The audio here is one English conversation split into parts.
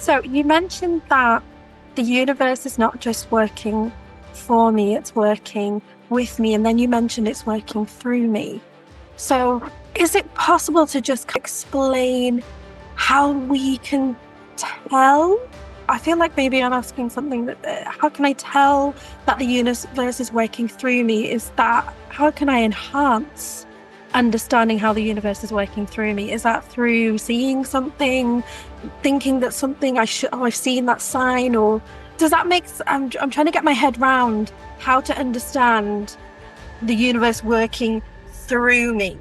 So you mentioned that the universe is not just working for me, it's working with me. And then you mentioned it's working through me. So is it possible to just explain how we can tell? I feel like maybe I'm asking something that, how can I tell that the universe is working through me? Is that, how can I enhance understanding how the universe is working through me? Is that through seeing something, thinking that something I've seen that sign? Or does that make, I'm trying to get my head round how to understand the universe working through me.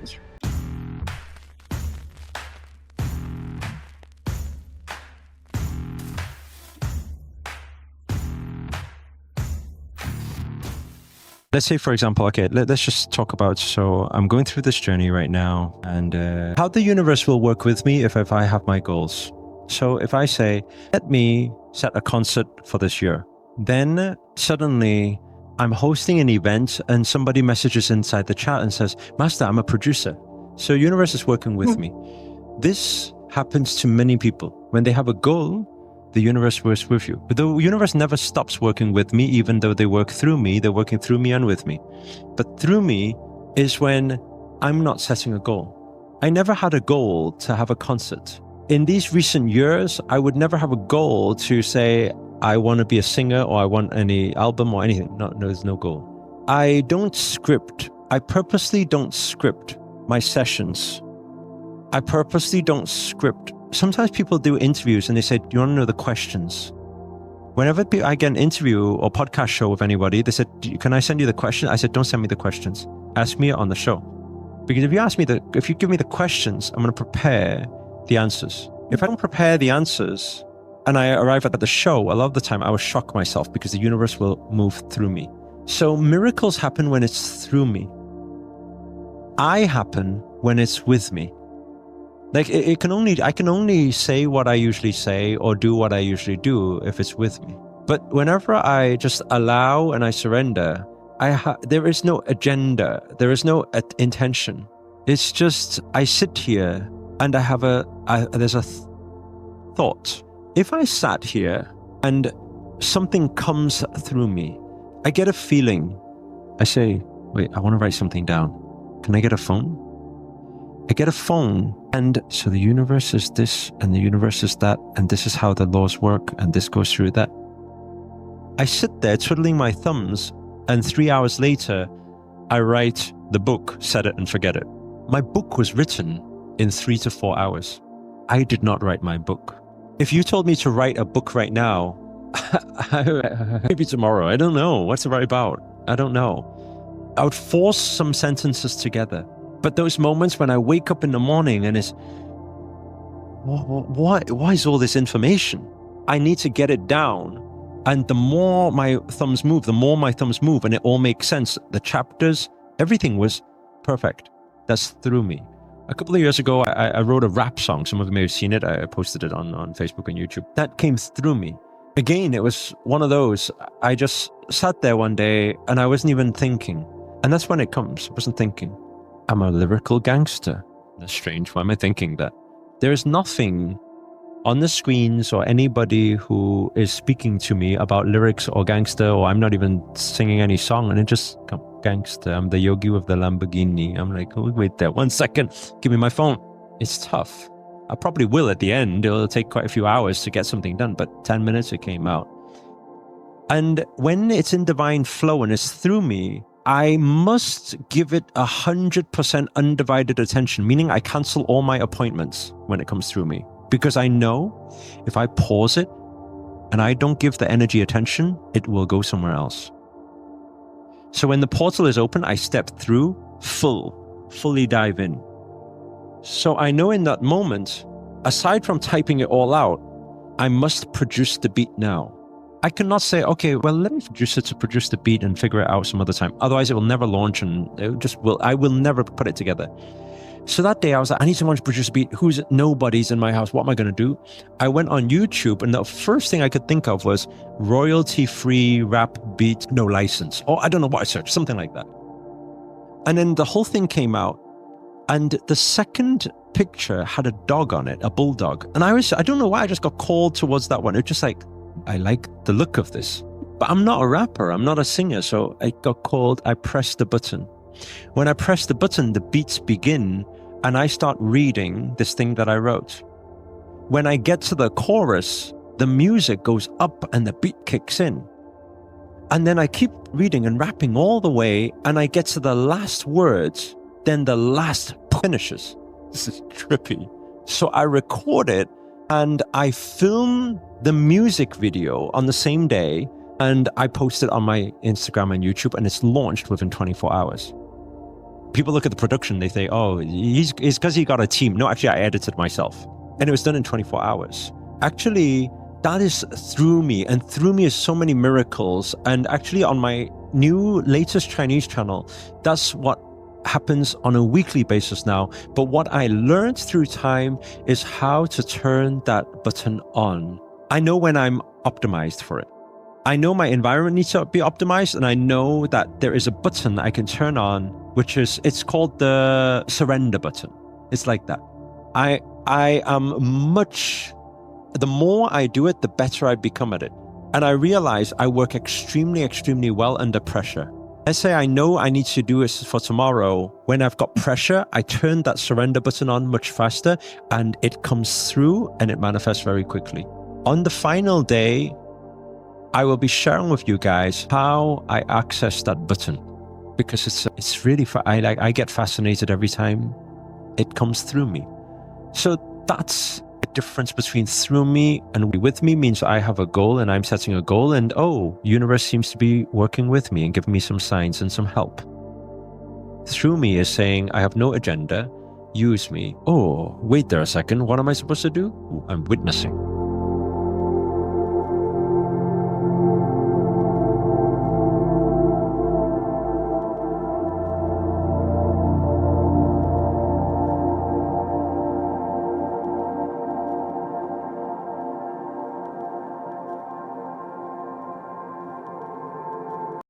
Let's say, for example, okay, let's just talk about, so I'm going through this journey right now, and how the universe will work with me if I have my goals. So if I say, let me set a concert for this year, then suddenly I'm hosting an event and somebody messages inside the chat and says, Master, I'm a producer. So universe is working with me. This happens to many people. When they have a goal, the universe works with you. But the universe never stops working with me, even though they work through me. They're working through me and with me. But through me is when I'm not setting a goal. I never had a goal to have a concert. In these recent years, I would never have a goal to say, I want to be a singer or I want any album or anything. No, there's no goal. I don't script. I purposely don't script my sessions. I purposely don't script. Sometimes people do interviews and they say, do you want to know the questions? Whenever I get an interview or podcast show with anybody, they said, can I send you the question? I said, don't send me the questions. Ask me it on the show. Because if you give me the questions, I'm going to prepare the answers. If I don't prepare the answers and I arrive at the show, a lot of the time I will shock myself because the universe will move through me. So miracles happen when it's through me. I happen when it's with me. Like I can only say what I usually say or do what I usually do if it's with me. But whenever I just allow and I surrender, there is no agenda. There is no intention. It's just, I sit here and I have there's a thought. If I sat here and something comes through me, I get a feeling. I say, wait, I want to write something down. Can I get a phone? I get a phone, and so the universe is this, and the universe is that, and this is how the laws work, and this goes through that. I sit there twiddling my thumbs, and 3 hours later, I write the book, Set It and Forget It. My book was written in 3 to 4 hours. I did not write my book. If you told me to write a book right now, maybe tomorrow, I don't know. What's it about? I don't know. I would force some sentences together. But those moments when I wake up in the morning and it's, why is all this information? I need to get it down. And the more my thumbs move, and it all makes sense. The chapters, everything was perfect. That's through me. A couple of years ago, I wrote a rap song. Some of you may have seen it. I posted it on Facebook and YouTube. That came through me. Again, it was one of those, I just sat there one day and I wasn't even thinking. And that's when it comes. I wasn't thinking. I'm a lyrical gangster. That's strange. Why am I thinking that? There is nothing on the screens or anybody who is speaking to me about lyrics or gangster, or I'm not even singing any song, and it just comes, gangster. I'm the yogi with the Lamborghini. I'm like, oh, wait there 1 second. Give me my phone. It's tough. I probably will at the end. It'll take quite a few hours to get something done, but 10 minutes it came out. And when it's in divine flow and it's through me, I must give it 100% undivided attention, meaning I cancel all my appointments when it comes through me. Because I know if I pause it and I don't give the energy attention, it will go somewhere else. So when the portal is open, I step through fully dive in. So I know in that moment, aside from typing it all out, I must produce the beat now. I cannot say, okay, well, let me produce it to produce the beat and figure it out some other time. Otherwise, it will never launch and I will never put it together. So that day I was like, I need someone to produce a beat. Nobody's in my house. What am I going to do? I went on YouTube and the first thing I could think of was royalty-free rap beat, no license. Or I don't know what I searched, something like that. And then the whole thing came out. And the second picture had a dog on it, a bulldog. And I don't know why, I just got called towards that one. It's just like, I like the look of this. But I'm not a rapper, I'm not a singer. So I got called, I pressed the button. When I press the button, the beats begin and I start reading this thing that I wrote. When I get to the chorus, the music goes up and the beat kicks in. And then I keep reading and rapping all the way, and I get to the last words, then the last finishes. This is trippy. So I record it and I film the music video on the same day, and I post it on my Instagram and YouTube, and it's launched within 24 hours. People look at the production, they say, oh, it's because he got a team. No, actually, I edited myself. And it was done in 24 hours. Actually, that is through me, and through me is so many miracles. And actually on my new latest Chinese channel, that's what happens on a weekly basis now. But what I learned through time is how to turn that button on. I know when I'm optimized for it. I know my environment needs to be optimized, and I know that there is a button I can turn on, which is, it's called the surrender button. It's like that. I am the more I do it, the better I become at it. And I realize I work extremely, extremely well under pressure. Let's say I know I need to do this for tomorrow. When I've got pressure, I turn that surrender button on much faster, and it comes through and it manifests very quickly. On the final day, I will be sharing with you guys how I access that button, because it's really, I get fascinated every time it comes through me. So that's the difference between through me and with me. Means I have a goal and I'm setting a goal, and universe seems to be working with me and giving me some signs and some help. Through me is saying I have no agenda, use me. Oh, wait there a second, what am I supposed to do? I'm witnessing.